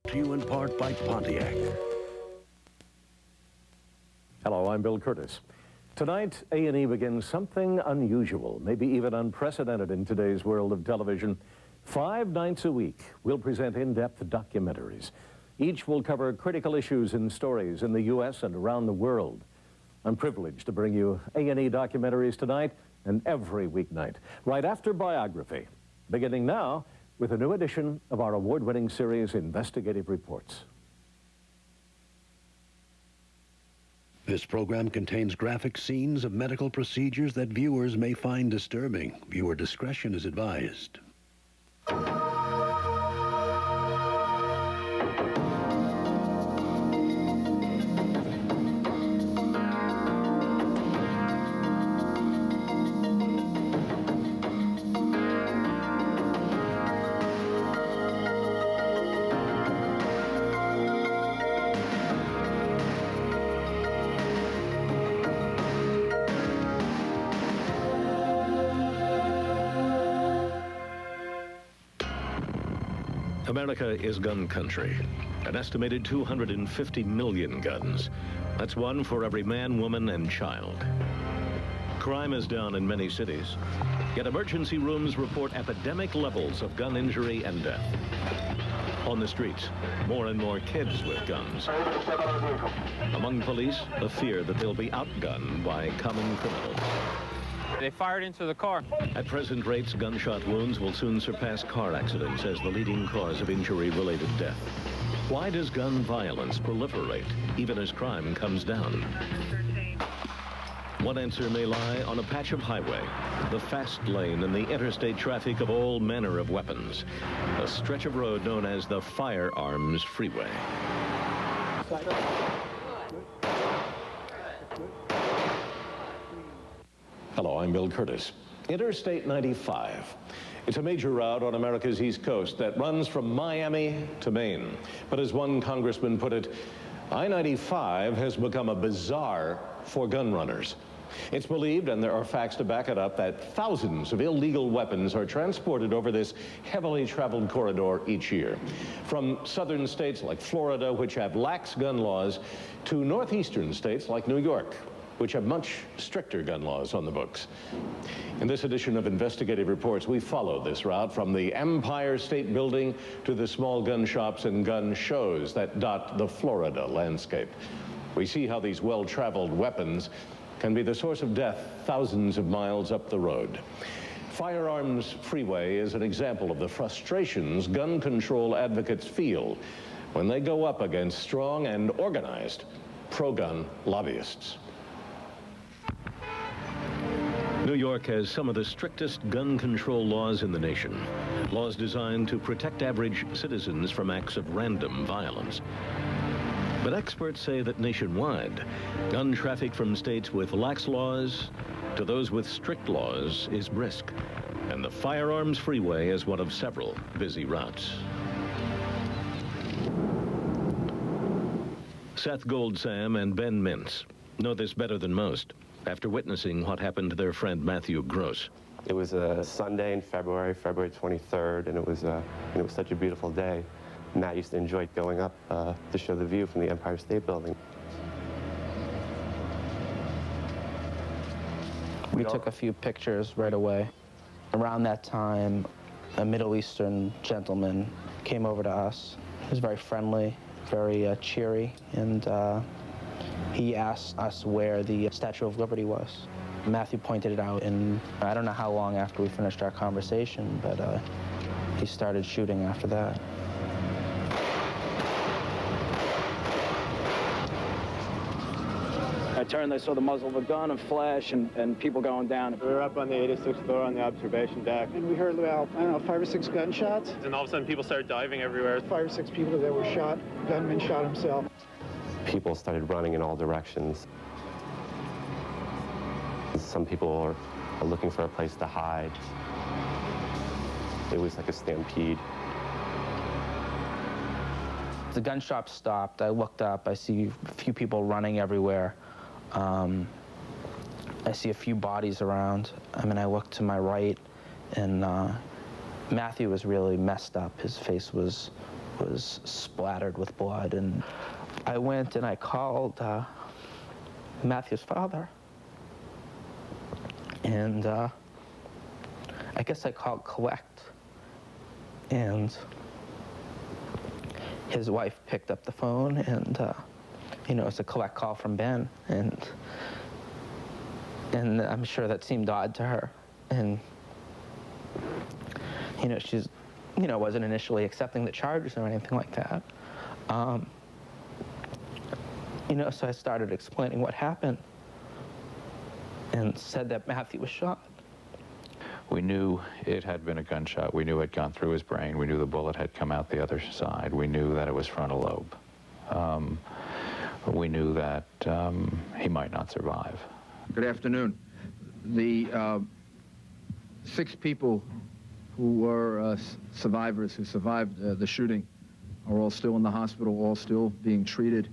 To you in part by Pontiac. Hello, I'm Bill Curtis. Tonight, A&E begins something unusual, maybe even unprecedented in today's world of television. 5 nights a week, we'll present in-depth documentaries. Each will cover critical issues and stories in the U.S. and around the world. I'm privileged to bring you A&E documentaries tonight and every weeknight, right after Biography, beginning now with a new edition of our award-winning series, Investigative Reports. This program contains graphic scenes of medical procedures that viewers may find disturbing. Viewer discretion is advised. America is gun country. An estimated 250 million guns. That's one for every man, woman, and child. Crime is down in many cities, yet emergency rooms report epidemic levels of gun injury and death. On the streets, more and more kids with guns. Among police, a fear that they'll be outgunned by common criminals. They fired into the car. At present rates, gunshot wounds will soon surpass car accidents as the leading cause of injury-related death. Why does gun violence proliferate, even as crime comes down? One answer may lie on a patch of highway, the fast lane in the interstate traffic of all manner of weapons, a stretch of road known as the Firearms Freeway. Hello, I'm Bill Curtis. Interstate 95. It's a major route on America's East Coast that runs from Miami to Maine. But as one congressman put it, I-95 has become a bazaar for gun runners. It's believed, and there are facts to back it up, that thousands of illegal weapons are transported over this heavily traveled corridor each year. From southern states like Florida, which have lax gun laws, to northeastern states like New York, which have much stricter gun laws on the books. In this edition of Investigative Reports, we follow this route from the Empire State Building to the small gun shops and gun shows that dot the Florida landscape. We see how these well-traveled weapons can be the source of death thousands of miles up the road. Firearms Freeway is an example of the frustrations gun control advocates feel when they go up against strong and organized pro-gun lobbyists. New York has some of the strictest gun control laws in the nation. Laws designed to protect average citizens from acts of random violence. But experts say that nationwide, gun traffic from states with lax laws to those with strict laws is brisk. And the Firearms Freeway is one of several busy routes. Seth Goldsam and Ben Mintz know this better than most, after witnessing what happened to their friend Matthew Gross. It was a Sunday in February 23rd, and it was such a beautiful day. Matt used to enjoy going up to show the view from the Empire State Building. We took a few pictures right away. Around that time, a Middle Eastern gentleman came over to us. He was very friendly, very cheery, and he asked us where the Statue of Liberty was. Matthew pointed it out, and I don't know how long after we finished our conversation, but he started shooting after that. I turned, I saw the muzzle of a gun, a flash, and people going down. We were up on the 86th floor on the observation deck. And we heard about, I don't know, 5 or 6 gunshots. And all of a sudden people started diving everywhere. 5 or 6 people that were shot. Gunman shot himself. People started running in all directions. Some people are looking for a place to hide. It was like a stampede. The gun shop stopped. I looked up. I see a few people running everywhere. I see a few bodies around. I mean, I looked to my right, and Matthew was really messed up. His face was was splattered with blood. And I went and I called Matthew's father. And I guess I called collect. And his wife picked up the phone, and you know, it's a collect call from Ben, and I'm sure that seemed odd to her. And you know, she's, you know, wasn't initially accepting the charges or anything like that. You know, so I started explaining what happened and said that Matthew was shot. We knew it had been a gunshot. We knew it had gone through his brain. We knew the bullet had come out the other side. We knew that it was frontal lobe. We knew that he might not survive. Good afternoon. The 6 people who were survivors, who survived the shooting, are all still in the hospital, all still being treated.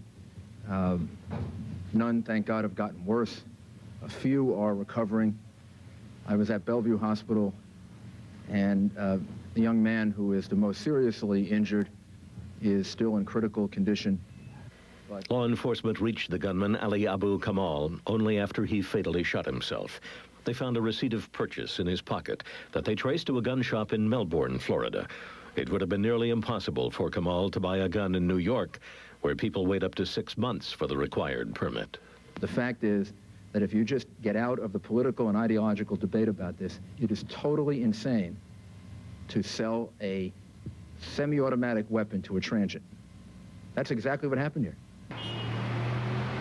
None, thank God, have gotten worse. A few are recovering. I was at Bellevue Hospital, and the young man who is the most seriously injured is still in critical condition. But Law enforcement reached the gunman, Ali Abu Kamal, only after he fatally shot himself. They found a receipt of purchase in his pocket that they traced to a gun shop in Melbourne, Florida. It would have been nearly impossible for Kamal to buy a gun in New York, where people wait up to 6 months for the required permit. the fact is that if you just get out of the political and ideological debate about this, it is totally insane to sell a semi-automatic weapon to a transient. That's exactly what happened here.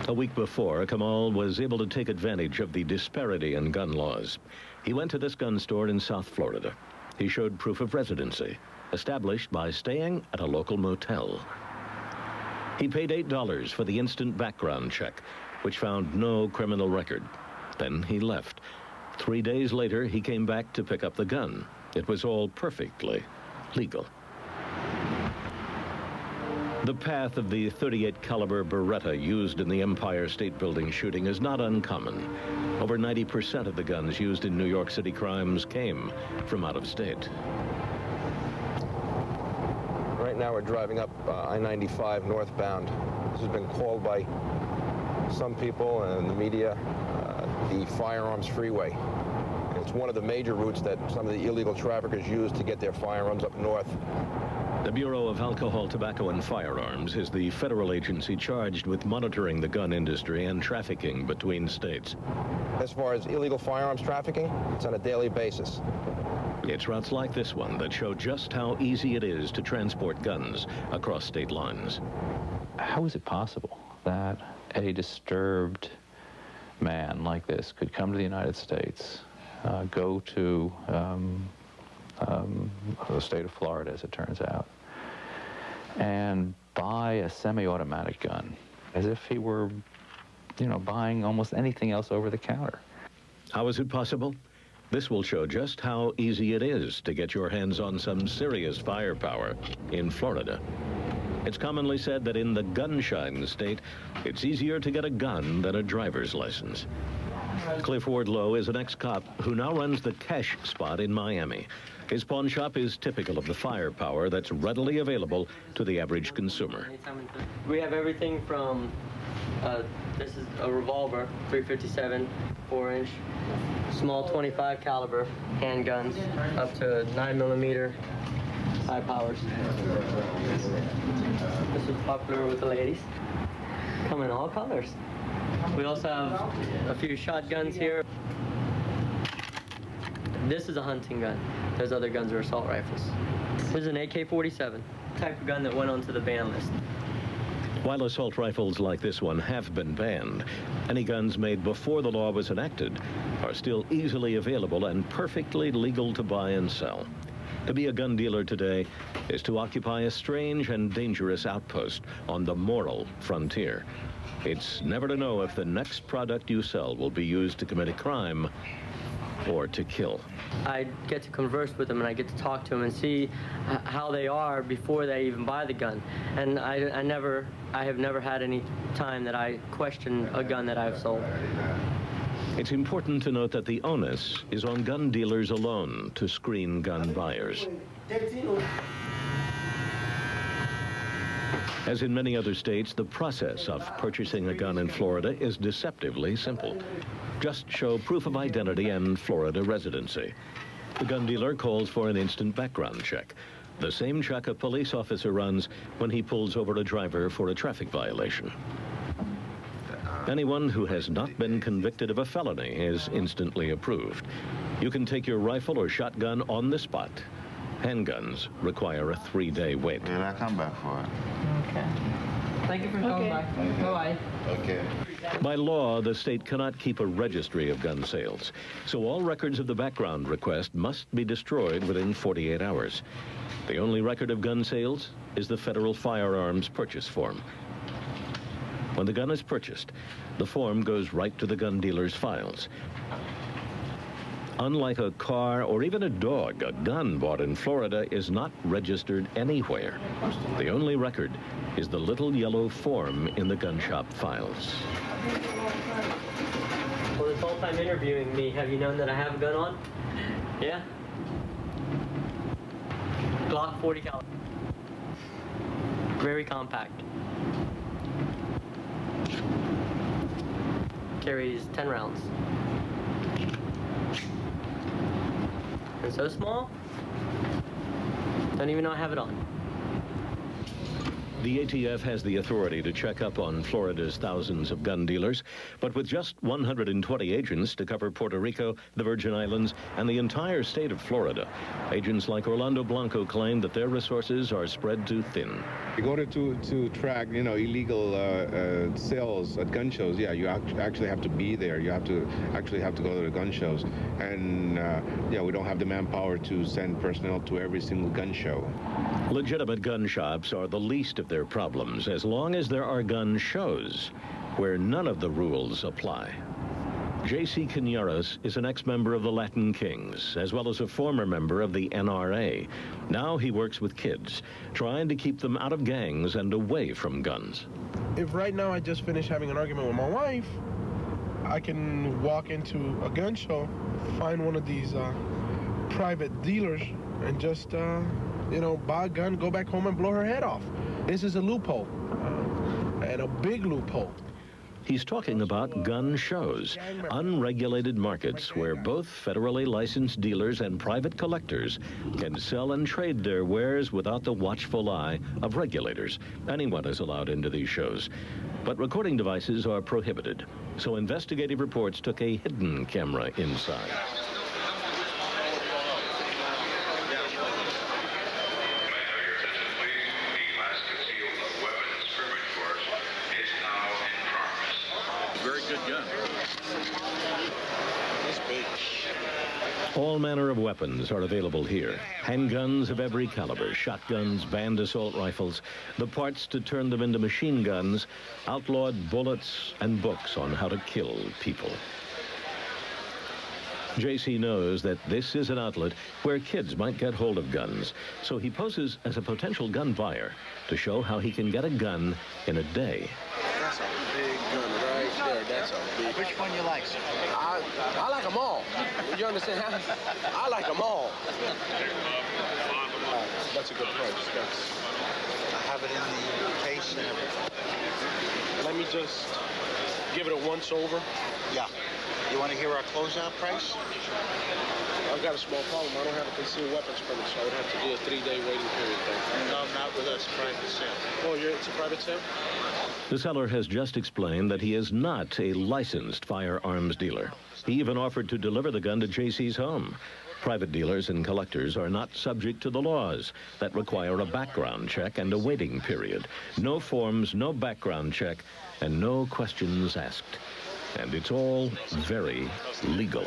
A week before, Kamal was able to take advantage of the disparity in gun laws. He went to this gun store in South Florida. He showed proof of residency, established by staying at a local motel. He paid $8 for the instant background check, which found no criminal record. Then he left. 3 days later, he came back to pick up the gun. It was all perfectly legal. The path of the .38 caliber Beretta used in the Empire State Building shooting is not uncommon. Over 90% of the guns used in New York City crimes came from out of state. Right now we're driving up I-95 northbound. This has been called by some people and the media the Firearms Freeway. It's one of the major routes that some of the illegal traffickers use to get their firearms up north. The Bureau of Alcohol, Tobacco, and Firearms is the federal agency charged with monitoring the gun industry and trafficking between states. As far as illegal firearms trafficking, it's on a daily basis. It's routes like this one that show just how easy it is to transport guns across state lines. How is it possible that a disturbed man like this could come to the United States, go to the state of Florida, as it turns out, and buy a semi-automatic gun as if he were, you know, buying almost anything else over the counter? How is it possible? This will show just how easy it is to get your hands on some serious firepower in Florida. It's commonly said that in the gun-shine state, it's easier to get a gun than a driver's license. Cliff Wardlow is an ex-cop who now runs the Cash Spot in Miami. His pawn shop is typical of the firepower that's readily available to the average consumer. We have everything from, this is a revolver, .357, 4-inch, small 25 caliber handguns, up to 9mm high powers. This is popular with the ladies. Come in all colors. We also have a few shotguns here. This is a hunting gun. Those other guns are assault rifles. This is an AK-47, type of gun that went onto the ban list. While assault rifles like this one have been banned, any guns made before the law was enacted are still easily available and perfectly legal to buy and sell. To be a gun dealer today is to occupy a strange and dangerous outpost on the moral frontier. It's never to know if the next product you sell will be used to commit a crime or to kill. I get to converse with them and I get to talk to them and see how they are before they even buy the gun. And I have never had any time that I question a gun that I've sold. It's important to note that the onus is on gun dealers alone to screen gun buyers. As in many other states, the process of purchasing a gun in Florida is deceptively simple. Just show proof of identity and Florida residency. The gun dealer calls for an instant background check, the same check a police officer runs when he pulls over a driver for a traffic violation. Anyone who has not been convicted of a felony is instantly approved. You can take your rifle or shotgun on the spot. Handguns require a 3-day wait. And I come back for it. Okay. Thank you for coming by. Bye-bye. Okay. By law, the state cannot keep a registry of gun sales, so all records of the background request must be destroyed within 48 hours. The only record of gun sales is the federal firearms purchase form. When the gun is purchased, the form goes right to the gun dealer's files. Unlike a car or even a dog, a gun bought in Florida is not registered anywhere. The only record is the little yellow form in the gun shop files. Well, this whole time interviewing me, have you known that I have a gun on? Yeah? Glock 40 caliber. Very compact. Carries 10 rounds. And so small, don't even know I have it on. The ATF has the authority to check up on Florida's thousands of gun dealers, but with just 120 agents to cover Puerto Rico, the Virgin Islands, and the entire state of Florida, agents like Orlando Blanco claim that their resources are spread too thin. You go to track, illegal sales at gun shows. Yeah, you actually have to be there. You actually have to go to the gun shows, and we don't have the manpower to send personnel to every single gun show. Legitimate gun shops are the least of their problems as long as there are gun shows where none of the rules apply. J.C. Quiñones is an ex-member of the Latin Kings, as well as a former member of the NRA. Now he works with kids, trying to keep them out of gangs and away from guns. If right now I just finished having an argument with my wife, I can walk into a gun show, find one of these private dealers, and just, buy a gun, go back home and blow her head off. This is a loophole, and a big loophole. He's talking about gun shows, unregulated markets where both federally licensed dealers and private collectors can sell and trade their wares without the watchful eye of regulators. Anyone is allowed into these shows, but recording devices are prohibited. So investigative reports took a hidden camera inside. All manner of weapons are available here. Handguns of every caliber, shotguns, band assault rifles, the parts to turn them into machine guns, outlawed bullets, and books on how to kill people. J.C. knows that this is an outlet where kids might get hold of guns, so he poses as a potential gun buyer to show how he can get a gun in a day. That's a big gun right there. That's a big. Which one you like, sir? I like them all. You understand? I like them all. That's a good price. I have it in the case and everything. Let me just give it a once over. Yeah. You want to hear our closeout price? I've got a small problem. I don't have a concealed weapons permit, so I would have to do a 3-day waiting period thing. No, not with us. Private sale. Oh, it's a private sale? The seller has just explained that he is not a licensed firearms dealer. He even offered to deliver the gun to J.C.'s home. Private dealers and collectors are not subject to the laws that require a background check and a waiting period. No forms, no background check, and no questions asked. And it's all very legal.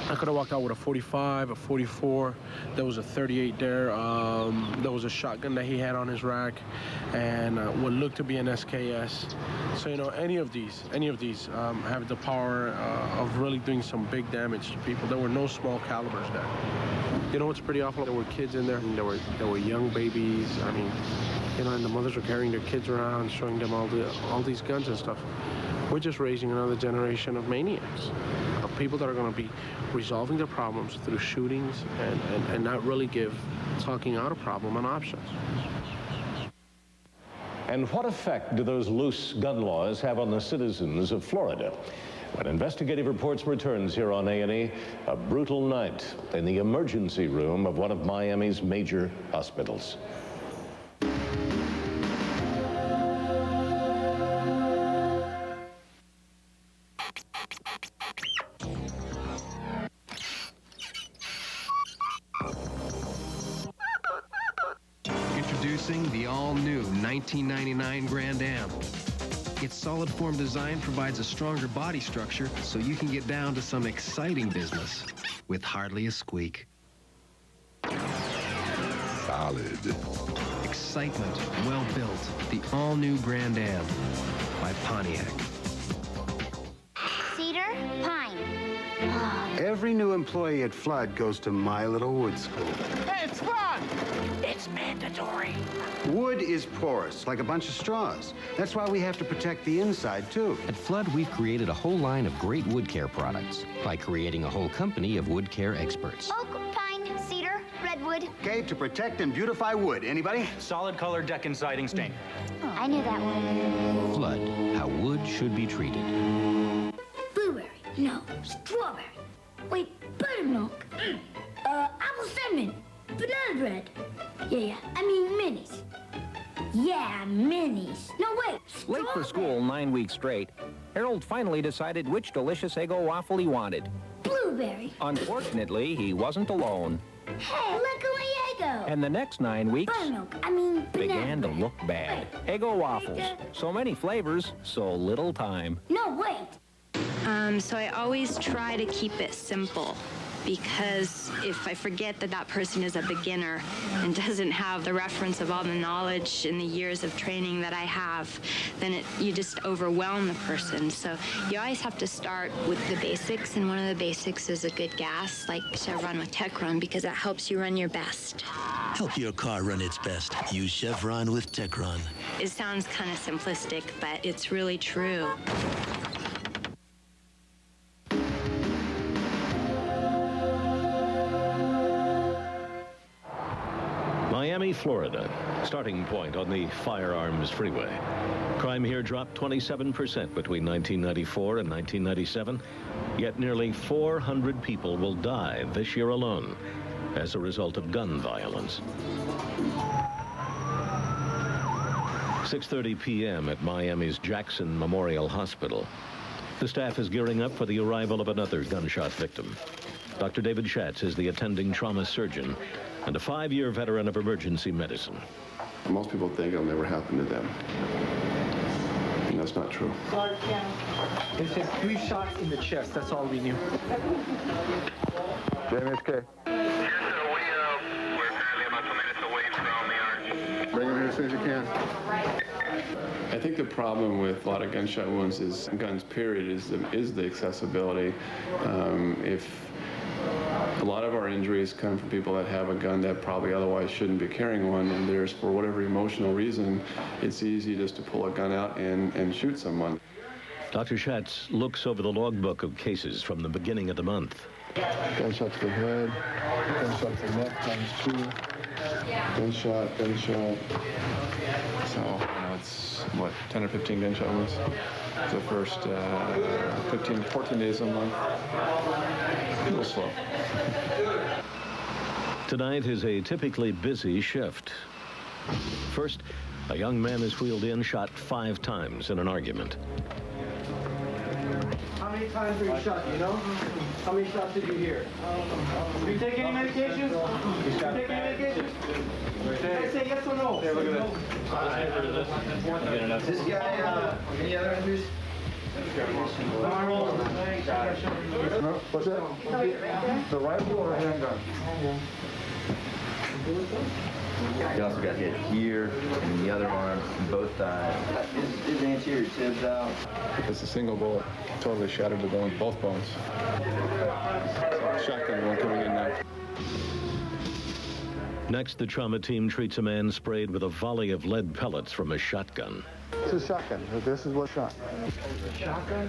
I could have walked out with a 45, a 44. There was a 38 there. There was a shotgun that he had on his rack, and what looked to be an SKS. So, any of these have the power of really doing some big damage to people. There were no small calibers there. You know what's pretty awful? There were kids in there. And there were young babies. I mean, and the mothers were carrying their kids around, showing them all these guns and stuff. We're just raising another generation of maniacs, of People that are going to be resolving their problems through shootings and not really give talking out a problem an option. And what effect do those loose gun laws have on the citizens of Florida? When investigative reports returns here on A&E, a brutal night in the emergency room of one of Miami's major hospitals. Introducing the all-new 1999 Grand Am. Its solid form design provides a stronger body structure so you can get down to some exciting business with hardly a squeak. Solid. Excitement, well built. The all-new Grand Am by Pontiac. Cedar, pine. Every new employee at Flood goes to my little wood school. Hey, it's fun! It's mandatory. Wood is porous, like a bunch of straws. That's why we have to protect the inside, too. At Flood, we've created a whole line of great wood care products by creating a whole company of wood care experts. Oak, pine, cedar, redwood. Okay, to protect and beautify wood. Anybody? Solid color deck and siding stain. Oh, I knew that one. Flood, how wood should be treated. Blueberry. No. Strawberry. Wait, buttermilk. Apple cinnamon. Banana bread. Yeah. I mean minis. Yeah, minis. No, wait. Late for school 9 weeks straight, Harold finally decided which delicious Eggo waffle he wanted. Blueberry. Unfortunately, he wasn't alone. Hey, look at my Eggo. And the next 9 weeks Buttermilk. I mean banana began to bread. look bad. Eggo waffles. So many flavors, so little time. No, wait. So I always try to keep it simple, because if I forget that that person is a beginner and doesn't have the reference of all the knowledge and the years of training that I have, then you just overwhelm the person. So you always have to start with the basics, and one of the basics is a good gas, like Chevron with Techron, because that helps you run your best. Help your car run its best. Use Chevron with Techron. It sounds kind of simplistic, but it's really true. Miami, Florida, starting point on the Firearms Freeway. Crime here dropped 27% between 1994 and 1997, yet nearly 400 people will die this year alone as a result of gun violence. 6:30 p.m. at Miami's Jackson Memorial Hospital. The staff is gearing up for the arrival of another gunshot victim. Dr. David Schatz is the attending trauma surgeon and a 5-year veteran of emergency medicine. Most people think it'll never happen to them. And that's not true. They said 3 shots in the chest. That's all we knew. JMSK. Bring him here as soon as you can. I think the problem with a lot of gunshot wounds is guns, period, is the accessibility. If a lot of our injuries come from people that have a gun that probably otherwise shouldn't be carrying one, and there's, for whatever emotional reason, it's easy just to pull a gun out and shoot someone. Dr. Schatz looks over the logbook of cases from the beginning of the month. Gunshot to the head, gunshot to the neck times 2, gunshot. So, it's, what, 10 or 15 gunshot wounds? The first 14 days of the month. A little slow. Tonight is a typically busy shift. First, a young man is wheeled in, shot 5 times in an argument. How many times were you shot, do you know? How many shots did you hear? Do you take any medications? Do you take any medications? Can I say yes or no? Okay, look at this. This guy, any other injuries? What's that? The rifle or a handgun? He also got hit here and the other arm, both thighs. His anterior tibs out. It's a single bullet. Totally shattered the bone, both bones. So, shotgun one coming in now. Next, the trauma team treats a man sprayed with a volley of lead pellets from a shotgun. This is shotgun. This is what shot. Shotgun?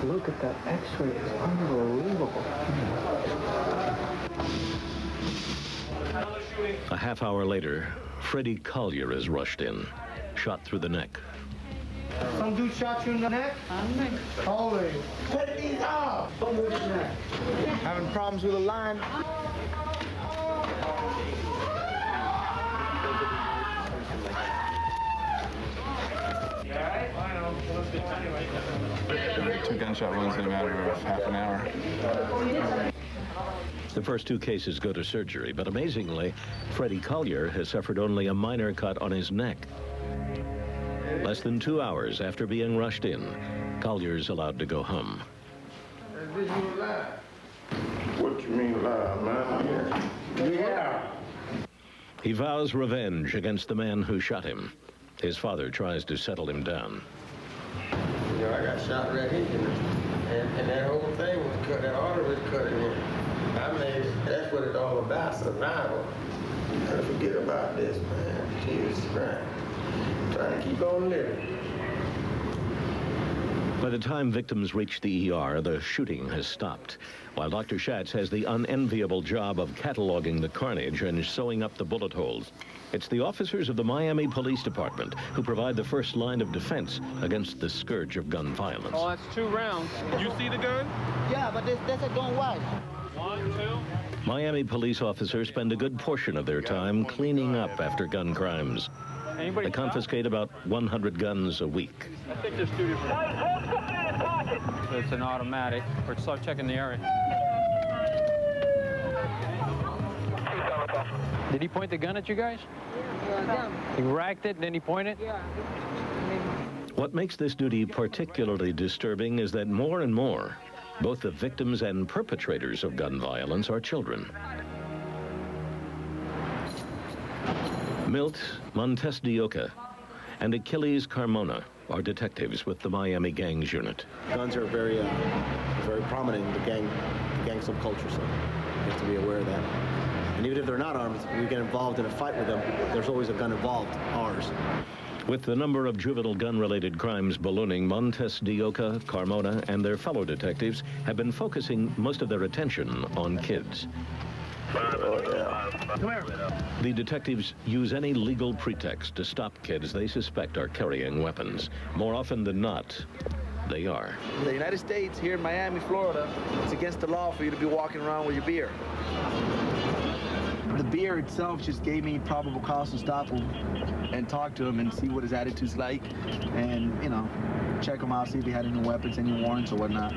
Look at that X-ray. It's unbelievable. half hour later, Freddie Collier is rushed in, shot through the neck. Some dude shot you in the neck? Holy. Take these off. Don't move your neck. Having problems with the line? Two gunshot wounds in a matter of half an hour. The first two cases go to surgery, but amazingly, Freddie Collier has suffered only a minor cut on his neck. Less than 2 hours after being rushed in, Collier's allowed to go home. What you mean live, man? Yeah. He vows revenge against the man who shot him. His father tries to settle him down. You know, I got shot right here, and that whole thing was cut, that artery was cut in here. I mean, that's what it's all about, survival. You gotta forget about this, man. Jesus Christ. Trying to keep on living. By the time victims reach the ER, the shooting has stopped, while Dr. Schatz has the unenviable job of cataloging the carnage and sewing up the bullet holes. It's the officers of the Miami Police Department who provide the first line of defense against the scourge of gun violence. Oh, that's 2 rounds. You see the gun? Yeah, but that's a gun wide. 1, 2. Miami police officers spend a good portion of their time cleaning up after gun crimes. They confiscate about 100 guns a week. I think there's 2 different. It's an automatic. We're start checking the area. Did he point the gun at you guys? He racked it and then he pointed? Yeah. What makes this duty particularly disturbing is that more and more, both the victims and perpetrators of gun violence are children. Milt Montes de Oca and Achilles Carmona are detectives with the Miami Gangs Unit. Guns are very prominent in the gang subculture, so you have to be aware of that. And even if they're not armed, when you get involved in a fight with them, there's always a gun involved, ours. With the number of juvenile gun-related crimes ballooning, Montes de Oca, Carmona, and their fellow detectives have been focusing most of their attention on kids. Come here. The detectives use any legal pretext to stop kids they suspect are carrying weapons. More often than not, they are. In the United States, here in Miami, Florida, it's against the law for you to be walking around with your beer. The beer itself just gave me probable cause to stop him and talk to him and see what his attitude's like and, you know, check him out, see if he had any weapons, any warrants or whatnot.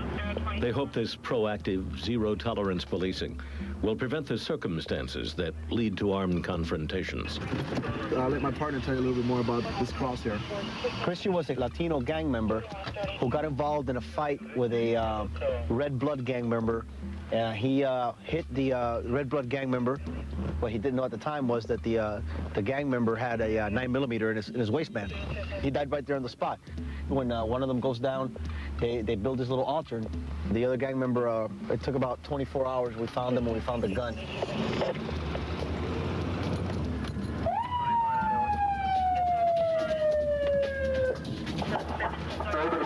They hope this proactive, zero-tolerance policing will prevent the circumstances that lead to armed confrontations. I'll let my partner tell you a little bit more about this crosshair. Christian was a Latino gang member who got involved in a fight with a Red Blood gang member. He hit the Red Blood gang member. What he didn't know at the time was that the gang member had a 9mm in his waistband. He died right there on the spot. When one of them goes down, they build this little altar. The other gang member, it took about 24 hours. We found him and we found the gun.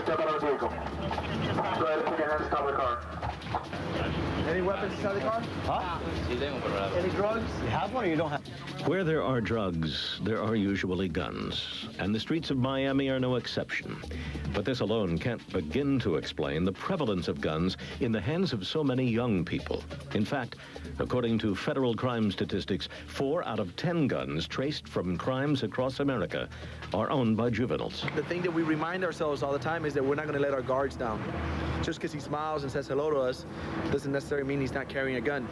Step out of the vehicle. Go ahead and put your hands on top of the car. Any weapons inside the car? Huh? Any drugs? You have one or you don't have? Where there are drugs, there are usually guns, and the streets of Miami are no exception. But this alone can't begin to explain the prevalence of guns in the hands of so many young people. In fact, according to federal crime statistics, 4 out of 10 guns traced from crimes across America are owned by juveniles. The thing that we remind ourselves all the time is that we're not going to let our guards down. Just because he smiles and says hello to us doesn't necessarily mean he's not carrying a gun.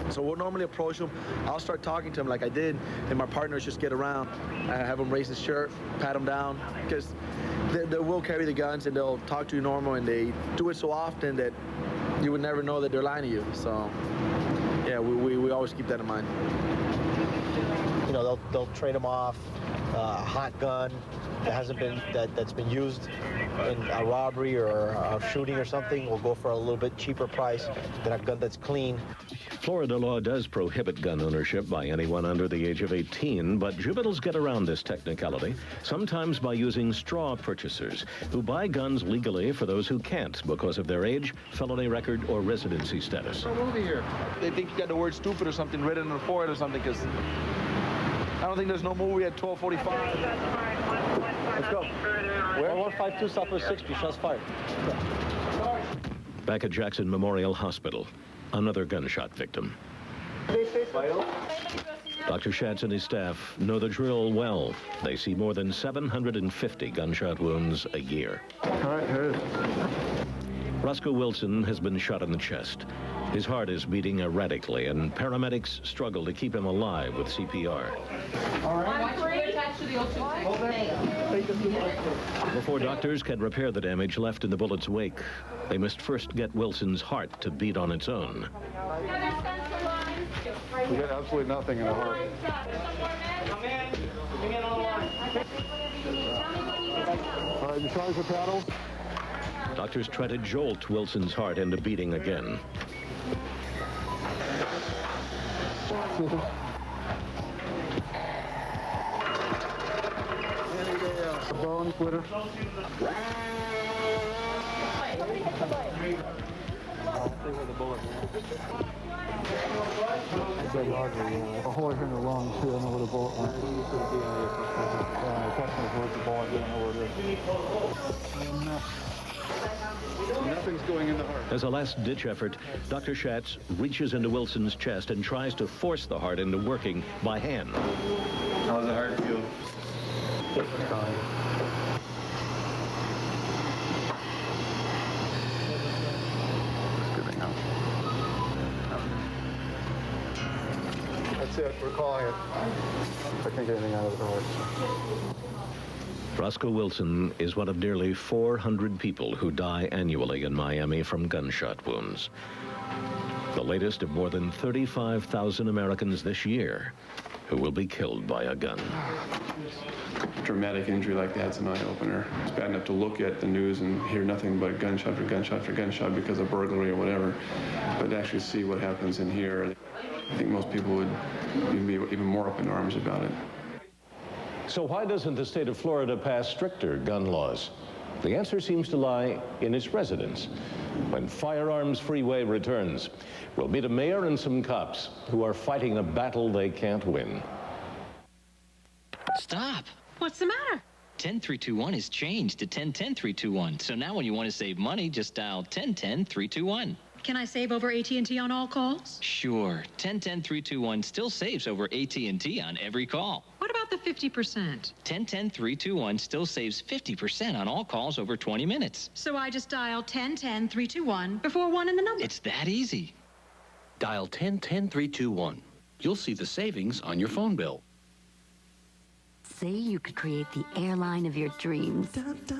So we'll normally approach him. I'll start talking to him like I did, and my partners just get around. I have him raise his shirt, pat him down, because they will carry the guns and they'll talk to you normal, and they do it so often that you would never know that they're lying to you. So, yeah, we always keep that in mind. You know, they'll trade them off. A hot gun that hasn't been that's been used in a robbery or a shooting or something will go for a little bit cheaper price than a gun that's clean. Florida law does prohibit gun ownership by anyone under the age of 18, but juveniles get around this technicality, sometimes by using straw purchasers who buy guns legally for those who can't because of their age, felony record, or residency status. Come over here. They think you got the word stupid or something written on the forehead or something because don't think there's no movie at 12:45. Let's go. Where? 152 Southwest 60, shots fired. Back at Jackson Memorial Hospital, another gunshot victim. Dr. Schatz and his staff know the drill well. They see more than 750 gunshot wounds a year. All right, here it is. Roscoe Wilson has been shot in the chest. His heart is beating erratically, and paramedics struggle to keep him alive with CPR. All right. Before doctors can repair the damage left in the bullet's wake, they must first get Wilson's heart to beat on its own. We got absolutely nothing in the heart. All right, you charge the paddles? Doctors try to jolt Wilson's heart into beating again. Bone splitter. A hole here in the lung, too. I know where the bullet went. Where's the bullet? I don't know where it is. Nothing's going in the heart. As a last-ditch effort, Dr. Schatz reaches into Wilson's chest and tries to force the heart into working by hand. How's the heart feel? That's it. We're calling it. I can't get anything out of the heart. Roscoe Wilson is one of nearly 400 people who die annually in Miami from gunshot wounds. The latest of more than 35,000 Americans this year who will be killed by a gun. Dramatic injury like that's an eye-opener. It's bad enough to look at the news and hear nothing but gunshot for gunshot for gunshot because of burglary or whatever, but to actually see what happens in here, I think most people would be even more up in arms about it. So why doesn't the state of Florida pass stricter gun laws? The answer seems to lie in its residents. When Firearms Freeway returns, we'll meet a mayor and some cops who are fighting a battle they can't win. Stop. What's the matter? 10321 has changed to 1010-321. So now when you want to save money, just dial 1010-321. Can I save over AT&T on all calls? Sure. 1010-321 still saves over AT&T on every call. What about the 50%? 1010-321 still saves 50% on all calls over 20 minutes. So I just dial 1010-321 before one in the number. It's that easy. Dial 1010-321. You'll see the savings on your phone bill. Say you could create the airline of your dreams.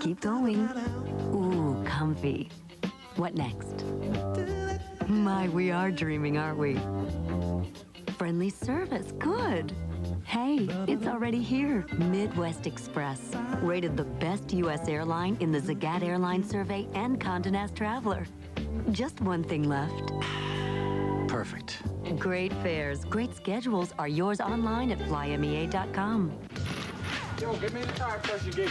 Keep going. Ooh, comfy. What next? My, we are dreaming, aren't we? Friendly service, good. Hey, it's already here. Midwest Express, rated the best U.S. airline in the Zagat Airline Survey and Condé Nast Traveler. Just one thing left. Perfect. Great fares, great schedules are yours online at flymea.com. Yo, give me the tire pressure gauge.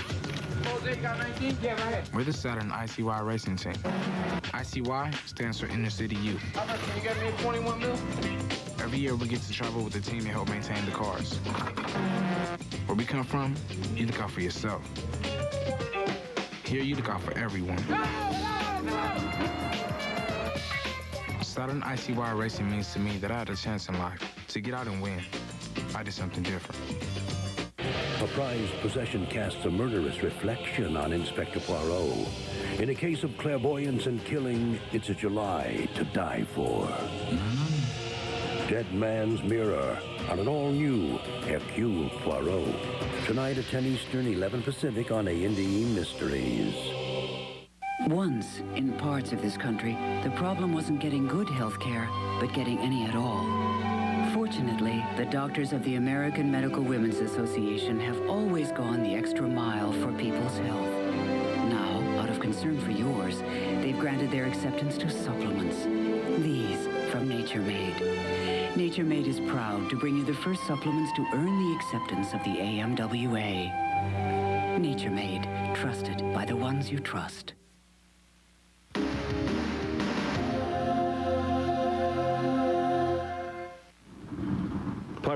Jose, got 19? Yeah, right ahead. We're the Saturn ICY racing team. ICY stands for Inner City U. How much can you get me 21 mil? Every year we get to travel with the team to help maintain the cars. Where we come from, you look out for yourself. Here you look out for everyone. Saturn ICY racing means to me that I had a chance in life to get out and win. I did something different. A prized possession casts a murderous reflection on Inspector Poirot. In a case of clairvoyance and killing, it's a July to die for. Dead Man's Mirror on an all-new Hercule Poirot. Tonight at 10 Eastern, 11 Pacific on A&E Mysteries. Once, in parts of this country, the problem wasn't getting good health care, but getting any at all. Fortunately, the doctors of the American Medical Women's Association have always gone the extra mile for people's health. Now, out of concern for yours, they've granted their acceptance to supplements. These from Nature Made. Nature Made is proud to bring you the first supplements to earn the acceptance of the AMWA. Nature Made, trusted by the ones you trust.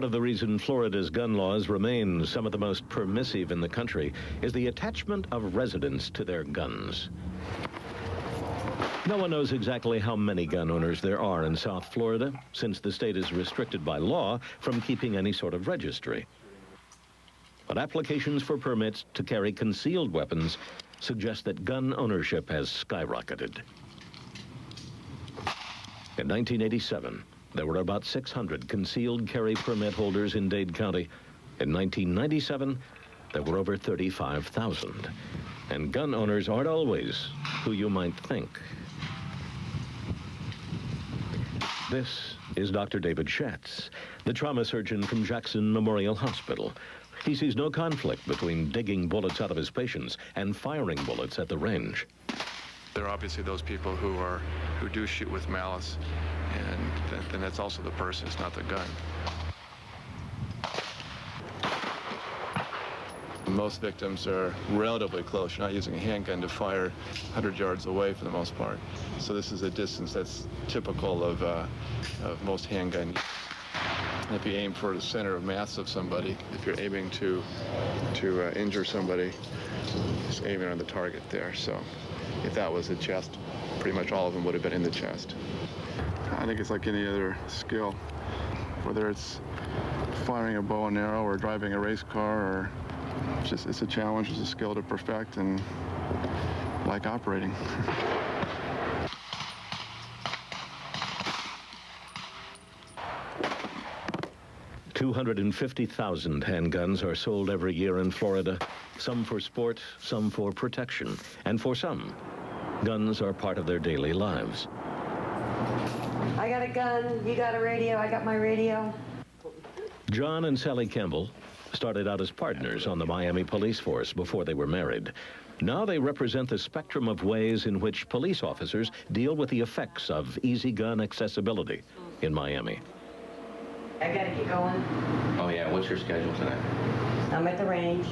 Part of the reason Florida's gun laws remain some of the most permissive in the country is the attachment of residents to their guns. No one knows exactly how many gun owners there are in South Florida, since the state is restricted by law from keeping any sort of registry. But applications for permits to carry concealed weapons suggest that gun ownership has skyrocketed. In 1987, there were about 600 concealed carry permit holders in Dade County. In 1997, there were over 35,000. And gun owners aren't always who you might think. This is Dr. David Schatz, the trauma surgeon from Jackson Memorial Hospital. He sees no conflict between digging bullets out of his patients and firing bullets at the range. There are obviously those people who do shoot with malice, and then that's also the person, it's not the gun. Most victims are relatively close. You're not using a handgun to fire 100 yards away for the most part. So this is a distance that's typical of most handgun. If you aim for the center of mass of somebody, if you're aiming to injure somebody, just aiming on the target there. So if that was the chest, pretty much all of them would have been in the chest. I think it's like any other skill, whether it's firing a bow and arrow or driving a race car, or it's a challenge, it's a skill to perfect, and like operating. 250,000 handguns are sold every year in Florida, some for sport, some for protection, and for some, guns are part of their daily lives. I got a gun, you got a radio, I got my radio. John and Sally Campbell started out as partners on the Miami police force before they were married. Now they represent the spectrum of ways in which police officers deal with the effects of easy gun accessibility in Miami. I gotta get going. Oh yeah, what's your schedule tonight? I'm at the range.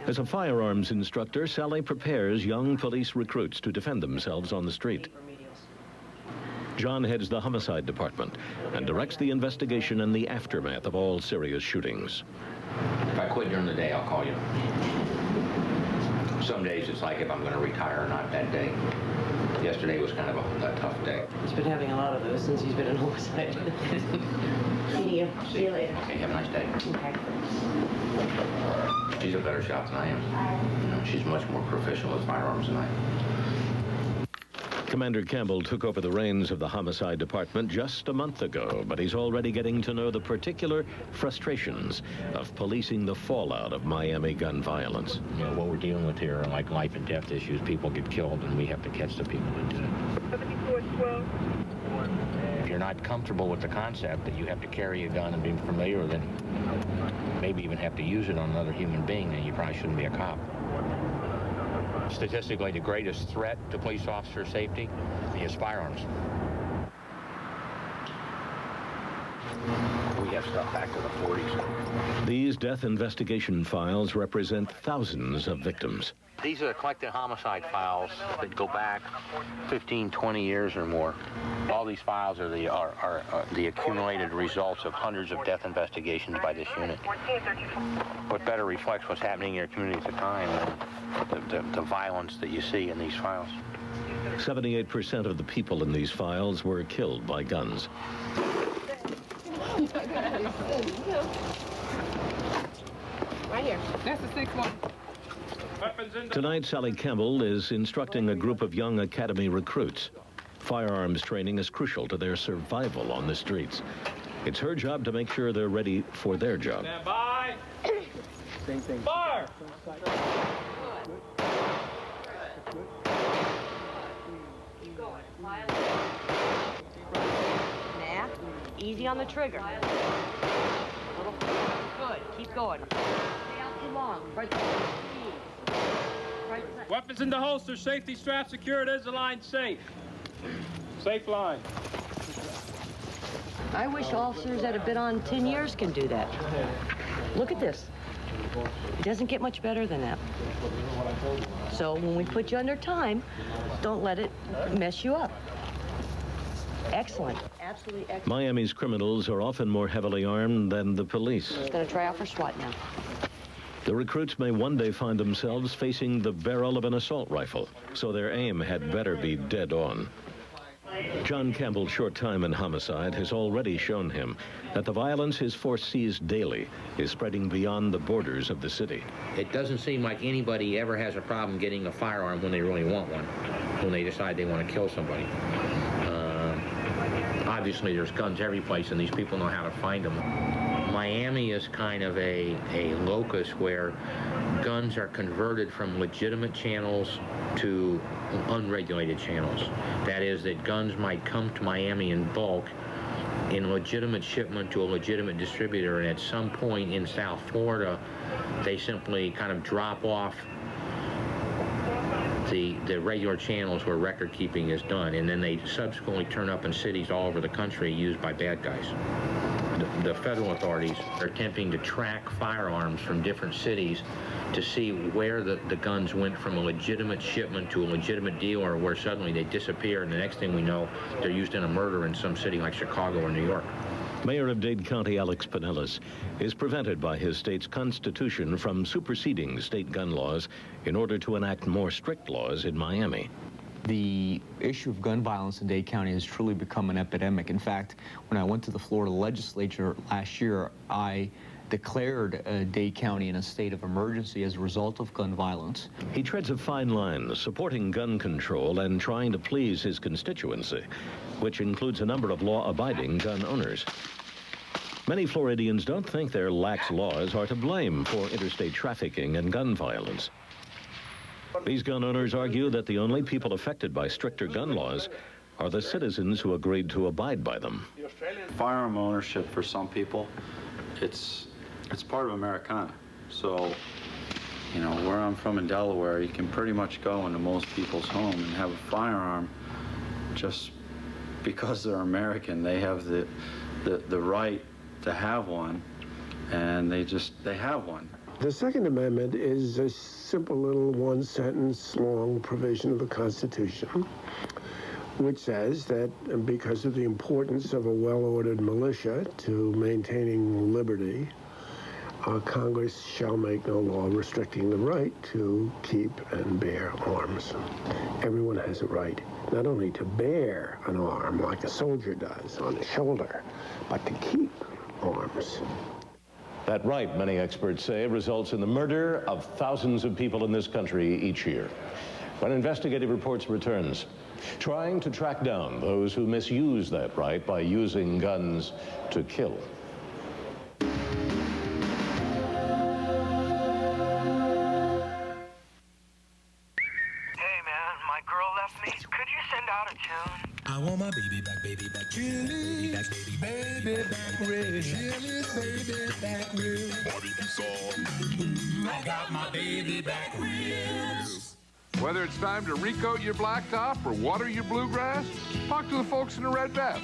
As a firearms instructor, Sally prepares young police recruits to defend themselves on the street. John heads the homicide department and directs the investigation and the aftermath of all serious shootings. If I quit during the day, I'll call you. Some days it's like if I'm going to retire or not that day. Yesterday was kind of a tough day. He's been having a lot of those since he's been in homicide. See you. See you later. Okay, have a nice day. Okay. She's a better shot than I am. You know, she's much more proficient with firearms than I am. Commander Campbell took over the reins of the homicide department just a month ago, but he's already getting to know the particular frustrations of policing the fallout of Miami gun violence. You know, what we're dealing with here are like life and death issues. People get killed, and we have to catch the people that did it. If you're not comfortable with the concept that you have to carry a gun and be familiar with it, maybe even have to use it on another human being, then you probably shouldn't be a cop. Statistically, the greatest threat to police officer safety is firearms. We have stuff back to the 40s. These death investigation files represent thousands of victims. These are collected homicide files that go back 15, 20 years or more. All these files are the accumulated results of hundreds of death investigations by this unit. What better reflects what's happening in your community at the time than the violence that you see in these files. 78% of the people in these files were killed by guns. Right here. That's the 6-1. Tonight, Sally Campbell is instructing a group of young academy recruits. Firearms training is crucial to their survival on the streets. It's her job to make sure they're ready for their job. Stand by. Same thing. Fire! Nah, easy on the trigger. Good, keep going. Stay out too long. Right there. Weapons in the holster, safety strap secured, is the line safe. Safe line. I wish officers that have been on 10 years can do that. Look at this. It doesn't get much better than that. So when we put you under time, don't let it mess you up. excellent. Absolutely excellent. Miami's criminals are often more heavily armed than the police. He's going to try out for SWAT now. The recruits may one day find themselves facing the barrel of an assault rifle, so their aim had better be dead on. John Campbell's short time in homicide has already shown him that the violence his force sees daily is spreading beyond the borders of the city. It doesn't seem like anybody ever has a problem getting a firearm when they really want one, when they decide they want to kill somebody. Obviously, there's guns every place, and these people know how to find them. Miami is kind of a locus where guns are converted from legitimate channels to unregulated channels. That is, that guns might come to Miami in bulk in legitimate shipment to a legitimate distributor, and at some point in South Florida, they simply kind of drop off the regular channels where record keeping is done, and then they subsequently turn up in cities all over the country used by bad guys. The federal authorities are attempting to track firearms from different cities to see where the guns went from a legitimate shipment to a legitimate dealer, where suddenly they disappear, and the next thing we know, they're used in a murder in some city like Chicago or New York. Mayor of Dade County, Alex Pinellas, is prevented by his state's constitution from superseding state gun laws in order to enact more strict laws in Miami. The issue of gun violence in Dade County has truly become an epidemic. In fact, when I went to the Florida legislature last year, I declared Dade County in a state of emergency as a result of gun violence. He treads a fine line, supporting gun control and trying to please his constituency, which includes a number of law-abiding gun owners. Many Floridians don't think their lax laws are to blame for interstate trafficking and gun violence. These gun owners argue that the only people affected by stricter gun laws are the citizens who agreed to abide by them. Firearm ownership for some people, it's part of Americana. So, you know, where I'm from in Delaware, you can pretty much go into most people's home and have a firearm just because they're American. They have the right to have one, and they have one. The Second Amendment is a simple little one-sentence long provision of the Constitution, which says that because of the importance of a well-ordered militia to maintaining liberty, Congress shall make no law restricting the right to keep and bear arms. Everyone has a right not only to bear an arm like a soldier does on his shoulder, but to keep arms. That right, many experts say, results in the murder of thousands of people in this country each year. When Investigative Reports returns, trying to track down those who misuse that right by using guns to kill. I want my baby back, Chili, baby back real. Chili, baby back real. Barbecue song. I got my baby back real. Whether it's time to recoat your blacktop or water your bluegrass, talk to the folks in the Red Vest.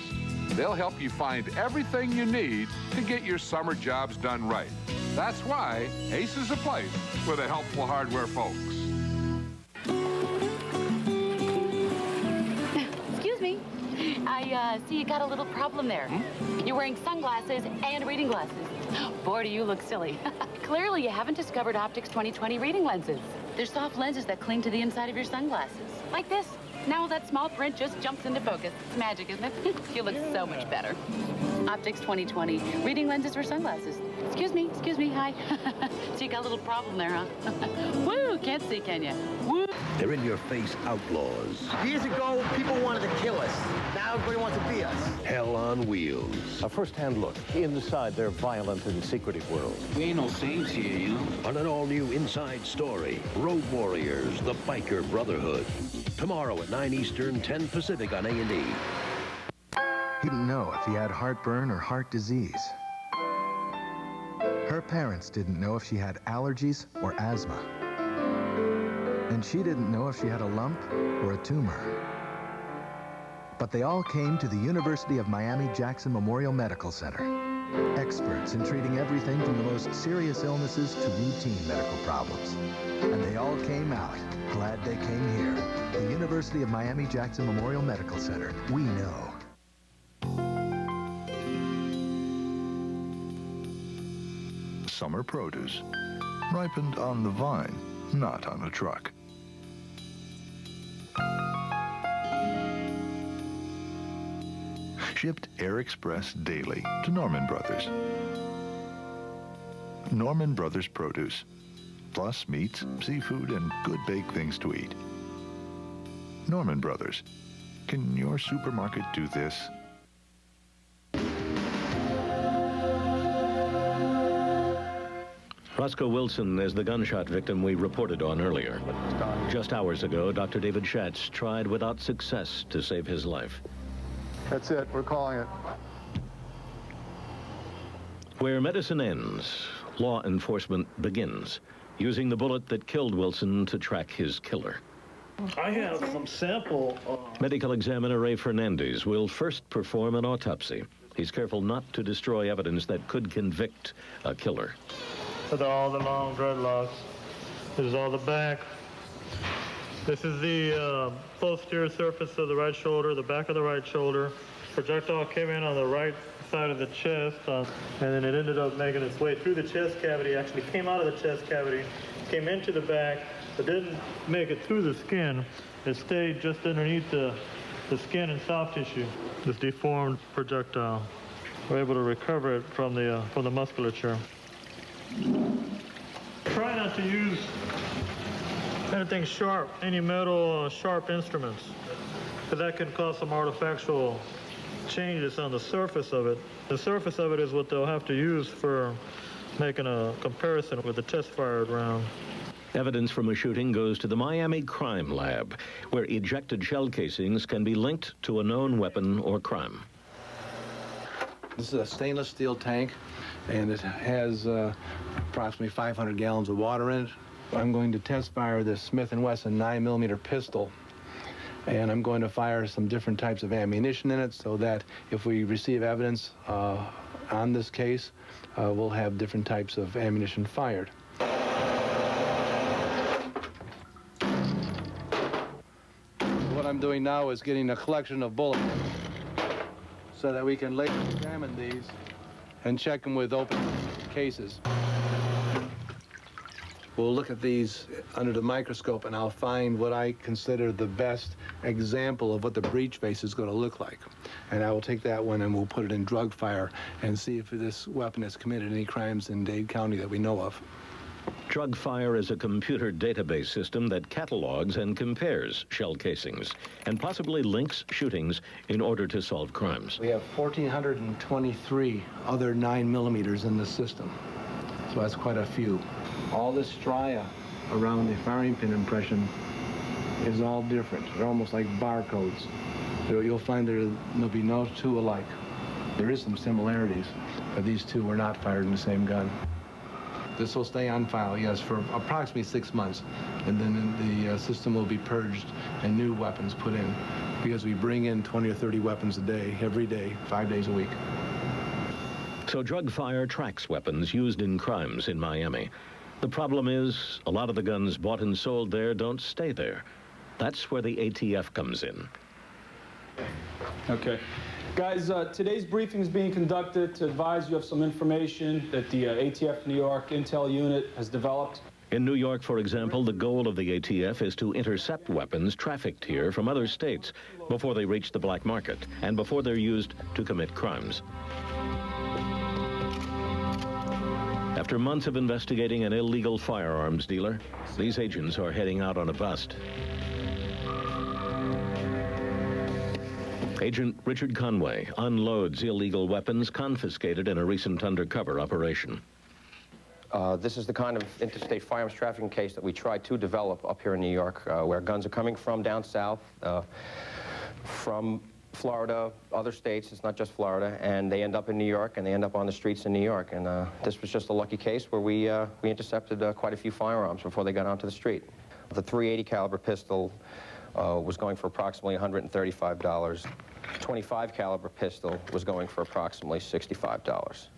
They'll help you find everything you need to get your summer jobs done right. That's why Ace is a place for the helpful hardware folks. Excuse me. I see you got a little problem there. You're wearing sunglasses and reading glasses. Boy, do you look silly. Clearly, you haven't discovered Optics 2020 reading lenses. They're soft lenses that cling to the inside of your sunglasses. Like this. Now that small print just jumps into focus. It's magic, isn't it? You look so much better. Optics 2020 reading lenses for sunglasses. Excuse me, hi. So you got a little problem there, huh? Woo, can't see, can you? Woo. They're in-your-face outlaws. Years ago, people wanted to kill us. Now everybody wants to be us. Hell on wheels. A first-hand look inside their violent and secretive world. We ain't no saints here, you know. On an all-new Inside Story, Road Warriors, the Biker Brotherhood. Tomorrow at 9 Eastern, 10 Pacific on A&E. He didn't know if he had heartburn or heart disease. Her parents didn't know if she had allergies or asthma. And she didn't know if she had a lump or a tumor. But they all came to the University of Miami-Jackson Memorial Medical Center. Experts in treating everything from the most serious illnesses to routine medical problems. And they all came out glad they came here. The University of Miami-Jackson Memorial Medical Center. We know. summer produce, ripened on the vine, not on a truck. Shipped air express daily to Norman Brothers. Norman Brothers produce, plus meats, seafood, and good baked things to eat. Norman Brothers. Can your supermarket do this? Roscoe Wilson is the gunshot victim we reported on earlier. Just hours ago, Dr. David Schatz tried without success to save his life. That's it. We're calling it. Where medicine ends, law enforcement begins, using the bullet that killed Wilson to track his killer. I have some sample. Medical examiner Ray Fernandez will first perform an autopsy. He's careful not to destroy evidence that could convict a killer. These are all the long dreadlocks. This is all the back. This is the posterior surface of the right shoulder, the back of the right shoulder. Projectile came in on the right side of the chest, and then it ended up making its way through the chest cavity, actually came out of the chest cavity, came into the back, but didn't make it through the skin. It stayed just underneath the skin and soft tissue. This deformed projectile. We're able to recover it from the musculature. Try not to use anything sharp, any metal sharp instruments, because that can cause some artifactual changes on the surface of it. The surface of it is what they'll have to use for making a comparison with the test-fired round. Evidence from a shooting goes to the Miami Crime Lab, where ejected shell casings can be linked to a known weapon or crime. This is a stainless steel tank, and it has approximately 500 gallons of water in it. I'm going to test fire this Smith & Wesson 9mm pistol, and I'm going to fire some different types of ammunition in it so that if we receive evidence on this case, we'll have different types of ammunition fired. What I'm doing now is getting a collection of bullets so that we can later examine these and check them with open cases. We'll look at these under the microscope, and I'll find what I consider the best example of what the breech face is going to look like. And I will take that one and we'll put it in drug fire and see if this weapon has committed any crimes in Dade County that we know of. Drug Fire is a computer database system that catalogs and compares shell casings and possibly links shootings in order to solve crimes. We have 1,423 other 9mm in the system, so that's quite a few. All the stria around the firing pin impression is all different. They're almost like barcodes. You'll find there'll be no two alike. There is some similarities, but these two were not fired in the same gun. This will stay on file, yes, for approximately 6 months, and then the system will be purged and new weapons put in, because we bring in 20 or 30 weapons a day, every day, 5 days a week. So Drug Fire tracks weapons used in crimes in Miami. The problem is, a lot of the guns bought and sold there don't stay there. That's where the ATF comes in. Okay. Guys, today's briefing is being conducted to advise you of some information that the ATF New York Intel Unit has developed. In New York, for example, the goal of the ATF is to intercept weapons trafficked here from other states before they reach the black market and before they're used to commit crimes. After months of investigating an illegal firearms dealer, these agents are heading out on a bust. Agent Richard Conway unloads illegal weapons confiscated in a recent undercover operation. This is the kind of interstate firearms trafficking case that we try to develop up here in New York, where guns are coming from down south, from Florida, other states, it's not just Florida, and they end up in New York, and they end up on the streets in New York. And this was just a lucky case where we intercepted quite a few firearms before they got onto the street. The .380 caliber pistol was going for approximately $135. 25 caliber pistol was going for approximately $65.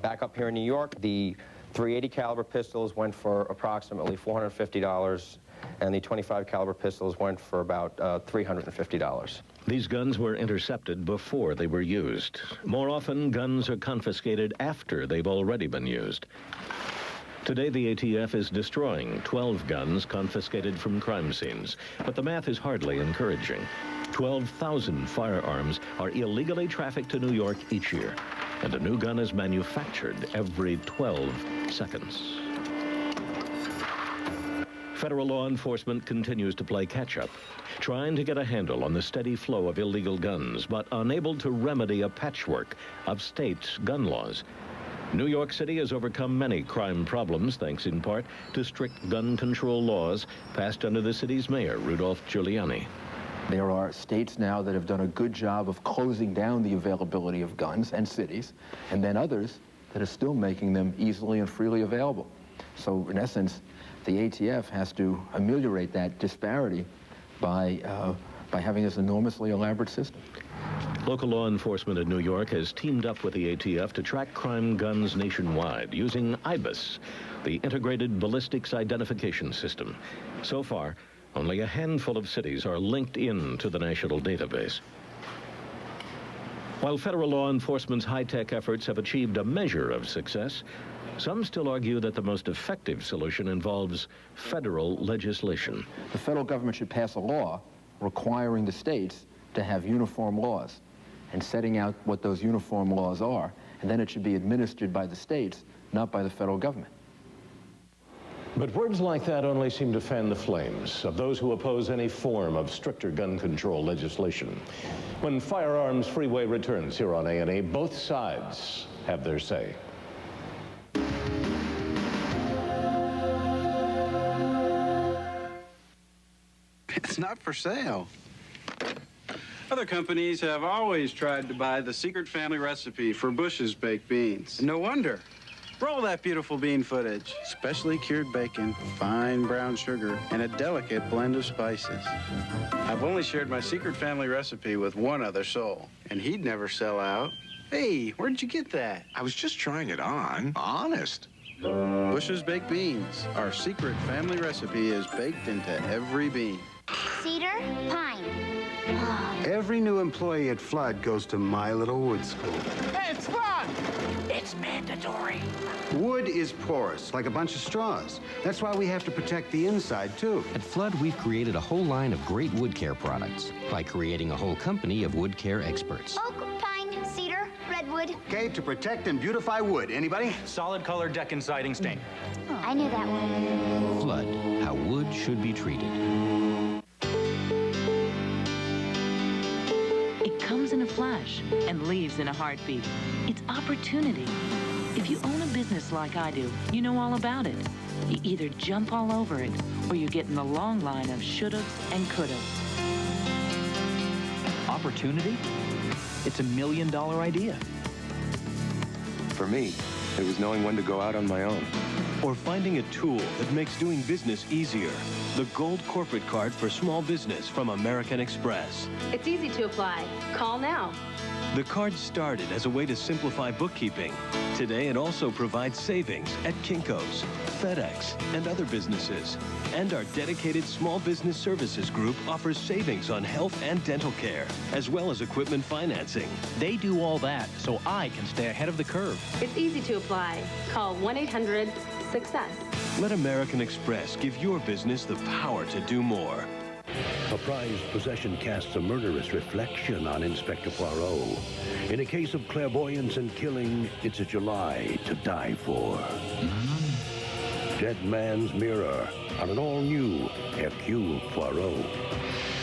Back up here in New York, the .380 caliber pistols went for approximately $450, and the 25 caliber pistols went for about $350. These guns were intercepted before they were used. More often, guns are confiscated after they've already been used. Today, the ATF is destroying 12 guns confiscated from crime scenes, but the math is hardly encouraging. 12,000 firearms are illegally trafficked to New York each year, and a new gun is manufactured every 12 seconds. Federal law enforcement continues to play catch-up, trying to get a handle on the steady flow of illegal guns, but unable to remedy a patchwork of states' gun laws. New York City has overcome many crime problems, thanks in part to strict gun control laws passed under the city's mayor, Rudolph Giuliani. There are states now that have done a good job of closing down the availability of guns, and cities, and then others that are still making them easily and freely available. So in essence, the ATF has to ameliorate that disparity by having this enormously elaborate system. Local law enforcement in New York has teamed up with the ATF to track crime guns nationwide using IBIS, the Integrated Ballistics Identification System. So far, only a handful of cities are linked in to the national database. While federal law enforcement's high-tech efforts have achieved a measure of success, some still argue that the most effective solution involves federal legislation. The federal government should pass a law requiring the states to have uniform laws and setting out what those uniform laws are, and then it should be administered by the states, not by the federal government. But words like that only seem to fan the flames of those who oppose any form of stricter gun control legislation. When Firearms Freeway returns here on A&E, both sides have their say. It's not for sale. Other companies have always tried to buy the secret family recipe for Bush's baked beans. No wonder. Roll that beautiful bean footage. Specially cured bacon, fine brown sugar, and a delicate blend of spices. I've only shared my secret family recipe with one other soul, and he'd never sell out. Hey, where'd you get that? I was just trying it on. Honest. Bush's baked beans. Our secret family recipe is baked into every bean. Cedar, pine. Every new employee at Flood goes to My Little Wood School. Hey, it's fun! It's mandatory. Wood is porous, like a bunch of straws. That's why we have to protect the inside, too. At Flood, we've created a whole line of great wood care products by creating a whole company of wood care experts. Oak, pine, cedar, redwood. Okay, to protect and beautify wood. Anybody? Solid color deck and siding stain. I knew that one. Flood, how wood should be treated. It comes in a flash and leaves in a heartbeat. It's opportunity. If you own a business like I do, you know all about it. You either jump all over it, or you get in the long line of shouldas and couldas. Opportunity? It's $1 million idea. For me, it was knowing when to go out on my own. Or finding a tool that makes doing business easier. The Gold Corporate Card for Small Business from American Express. It's easy to apply. Call now. The card started as a way to simplify bookkeeping. Today, it also provides savings at Kinko's, FedEx, and other businesses. And our dedicated Small Business Services Group offers savings on health and dental care, as well as equipment financing. They do all that so I can stay ahead of the curve. It's easy to apply. Call 1-800-SUCCESS. Let American Express give your business the power to do more. A prized possession casts a murderous reflection on Inspector Poirot. In a case of clairvoyance and killing, it's a July to die for. Dead Man's Mirror on an all-new Hercule Poirot.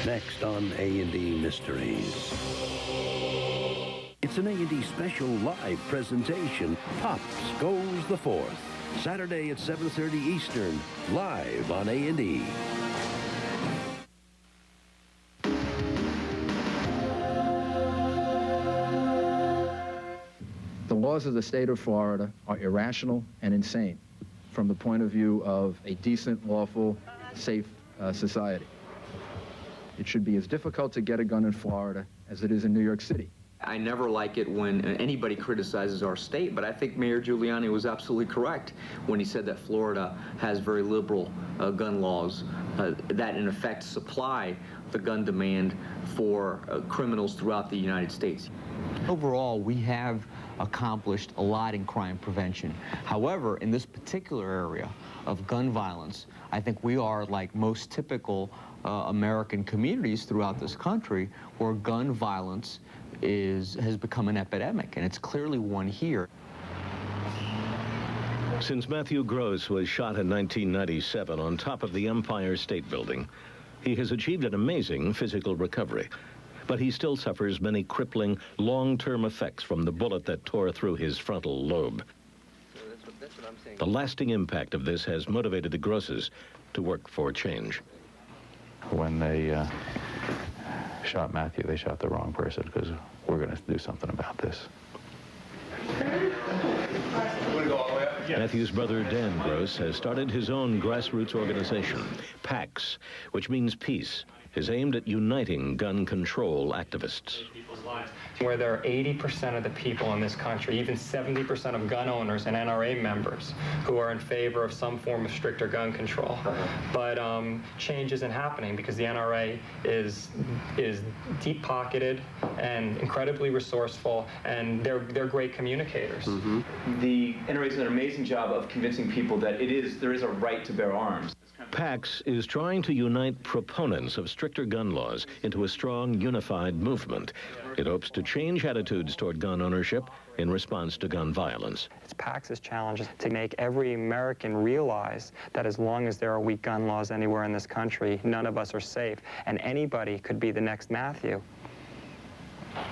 Next on A&E Mysteries. It's an A&E special live presentation. Pops Goes the Fourth. Saturday at 7:30 Eastern, live on A&E. The laws of the state of Florida are irrational and insane from the point of view of a decent, lawful, safe society. It should be as difficult to get a gun in Florida as it is in New York City. I never like it when anybody criticizes our state, but I think Mayor Giuliani was absolutely correct when he said that Florida has very liberal gun laws that in effect supply the gun demand for criminals throughout the United States. Overall, we have accomplished a lot in crime prevention. However, in this particular area of gun violence, I think we are like most typical American communities throughout this country where gun violence has become an epidemic, and it's clearly one here. Since Matthew Gross was shot in 1997 on top of the Empire State Building, he has achieved an amazing physical recovery. But he still suffers many crippling, long-term effects from the bullet that tore through his frontal lobe. The lasting impact of this has motivated the Grosses to work for change. When they shot Matthew, they shot the wrong person, because we're going to do something about this. Matthew's brother Dan Gross has started his own grassroots organization, PAX, which means peace, is aimed at uniting gun control activists. Where there are 80% of the people in this country, even 70% of gun owners and NRA members, who are in favor of some form of stricter gun control. But change isn't happening because the NRA is deep-pocketed and incredibly resourceful, and they're great communicators. The NRA does an amazing job of convincing people that there is a right to bear arms. PAX is trying to unite proponents of stricter gun laws into a strong, unified movement. It hopes to change attitudes toward gun ownership in response to gun violence. It's PAX's challenge to make every American realize that as long as there are weak gun laws anywhere in this country, none of us are safe, and anybody could be the next Matthew.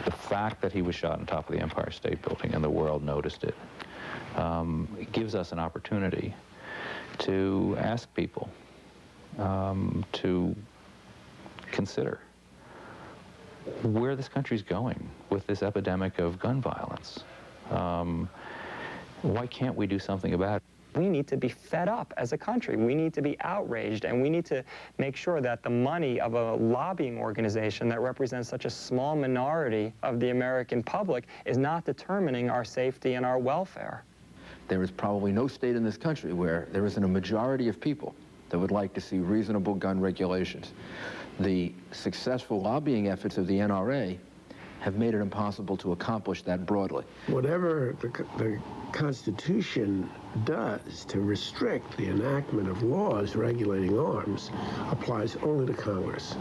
The fact that he was shot on top of the Empire State Building and the world noticed it, it gives us an opportunity to ask people to consider where this country's going with this epidemic of gun violence. Why can't we do something about it? We need to be fed up as a country. We need to be outraged, and we need to make sure that the money of a lobbying organization that represents such a small minority of the American public is not determining our safety and our welfare. There is probably no state in this country where there isn't a majority of people that would like to see reasonable gun regulations. The successful lobbying efforts of the NRA have made it impossible to accomplish that broadly. Whatever the Constitution does to restrict the enactment of laws regulating arms applies only to Congress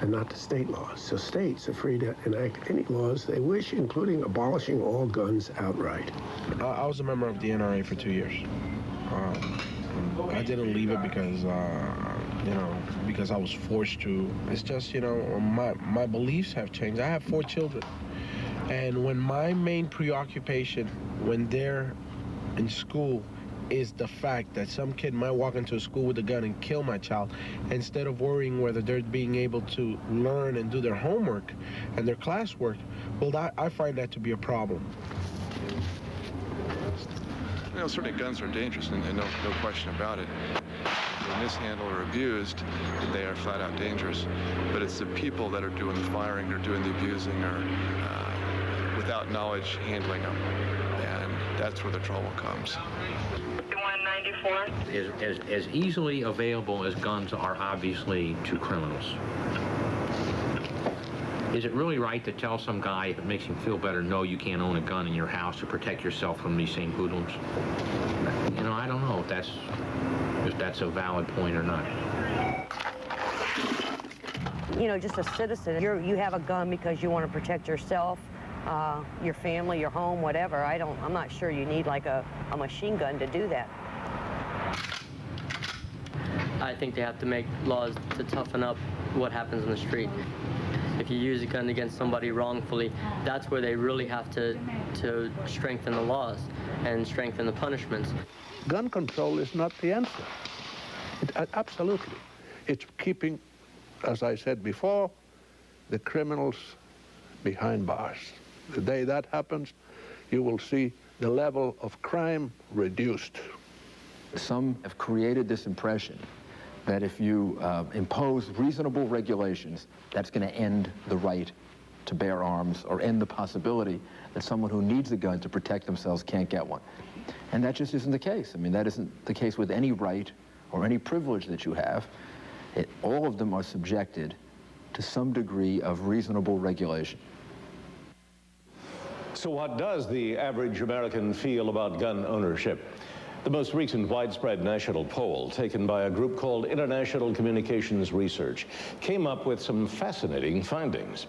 and not to state laws. So states are free to enact any laws they wish, including abolishing all guns outright. I was a member of the NRA for 2 years. I didn't leave it because, because I was forced to. It's just, my beliefs have changed. I have 4 children. And when my main preoccupation when they're in school is the fact that some kid might walk into a school with a gun and kill my child, instead of worrying whether they're being able to learn and do their homework and their classwork, well, I find that to be a problem. Certainly guns are dangerous, and no question about it. If they're mishandled or abused, they are flat out dangerous. But it's the people that are doing the firing or doing the abusing or without knowledge handling them. And that's where the trouble comes. 194. As easily available as guns are obviously to criminals, is it really right to tell some guy, if it makes him feel better, no, you can't own a gun in your house to protect yourself from these same hoodlums? I don't know if that's a valid point or not. Just a citizen, you have a gun because you want to protect yourself, your family, your home, whatever. I'm not sure you need like a machine gun to do that. I think they have to make laws to toughen up what happens in the street. If you use a gun against somebody wrongfully, that's where they really have to strengthen the laws and strengthen the punishments. Gun control is not the answer. Absolutely. It's keeping, as I said before, the criminals behind bars. The day that happens, you will see the level of crime reduced. Some have created this impression that if you impose reasonable regulations, that's going to end the right to bear arms or end the possibility that someone who needs a gun to protect themselves can't get one. And that just isn't the case. I mean, that isn't the case with any right or any privilege that you have. All of them are subjected to some degree of reasonable regulation. So what does the average American feel about gun ownership? The most recent widespread national poll, taken by a group called International Communications Research, came up with some fascinating findings.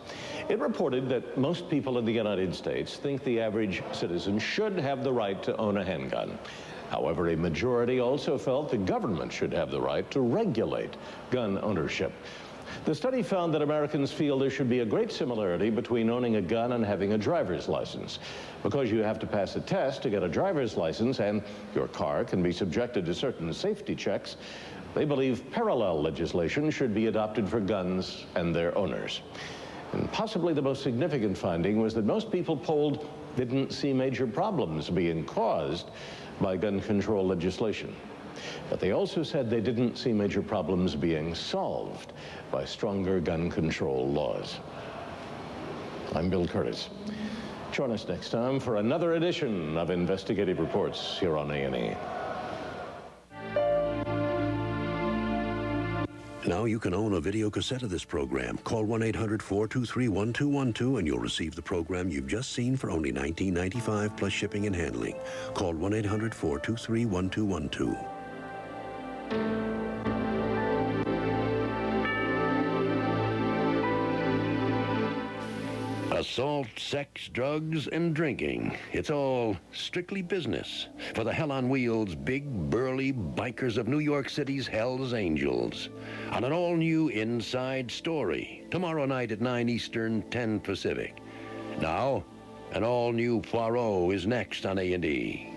It reported that most people in the United States think the average citizen should have the right to own a handgun. However, a majority also felt the government should have the right to regulate gun ownership. The study found that Americans feel there should be a great similarity between owning a gun and having a driver's license. Because you have to pass a test to get a driver's license and your car can be subjected to certain safety checks, they believe parallel legislation should be adopted for guns and their owners. And possibly the most significant finding was that most people polled didn't see major problems being caused by gun control legislation. But they also said they didn't see major problems being solved by stronger gun control laws. I'm Bill Curtis. Join us next time for another edition of Investigative Reports here on A&E. Now you can own a video cassette of this program. Call 1-800-423-1212 and you'll receive the program you've just seen for only $19.95 plus shipping and handling. Call 1-800-423-1212. Assault, sex, drugs, and drinking. It's all strictly business for the Hell on Wheels big, burly bikers of New York City's Hell's Angels. On an all-new Inside Story, tomorrow night at 9 Eastern, 10 Pacific. Now, an all-new Poirot is next on A&E.